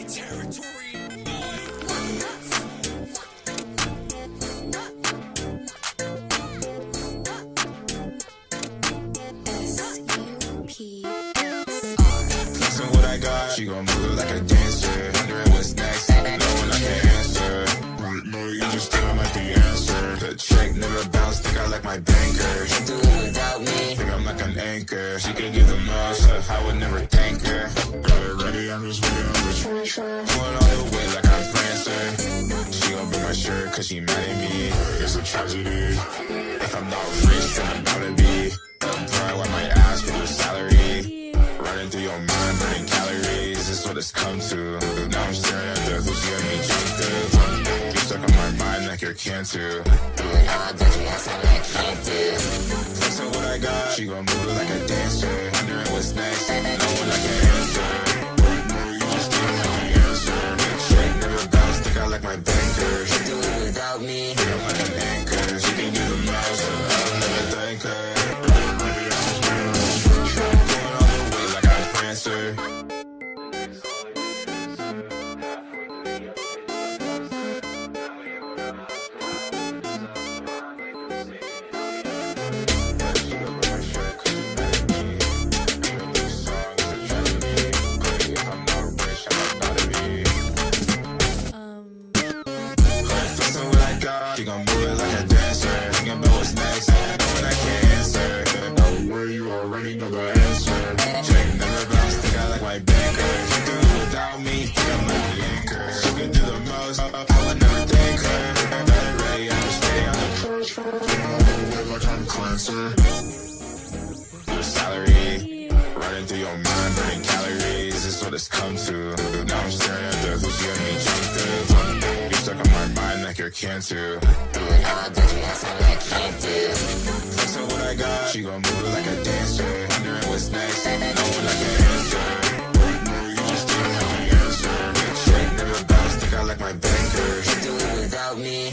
territory. Flexing what I got, she gon' move it like a dancer. Wondering what's next, knowing I can answer. Right now you just don't like the answer. The check never bounced, think I like my banker. She do it without me, think I'm like an anchor. She can give the most, I would never thank her. Got it ready, I'm just waiting on the treasure. Going all the way like I'm Prancer. She gon' bring my shirt cause she mad at me. It's a tragedy. If I'm not rich, then I'm about to be. Try what my ass for your salary. Running through your mind, burning calories. This is what it's come to. Now I'm staring at the who's giving me junk through. You're stuck on my mind like you're cancer. Doing all dirty ass I like can't do. Flexing what I got, she gon' move it like a dancer. Wondering what's next, knowing I can answer. Right now you just don't like the answer. That check never bounced, think I like my banker. She do it without me, think I'm like an anchor. She can do the most, I'll never thank her. Answer. She gon' move it like a dancer. Thinking about what's next, knowing I can't answer. Know where you already know the answer. Check never bounce, think I like my banker. She do it without me, think I'm like the anchor. She can do the most, I would never thank her. Got it ready, I'm just staying on the push. All the way like I'm Clancer. Your salary, running through your mind, burning calories. This is what it's come to. Now I'm staring at the who's giving me junk through. You're stuck on my mind like you're cancer. Doing all dirty ass I like can't do. Flexing what I got, she gon' move it like a dancer. Wondering what's next, knowing I can answer. Right now you just don't have the answer. That check never bounced, think I like my banker. She do it without me.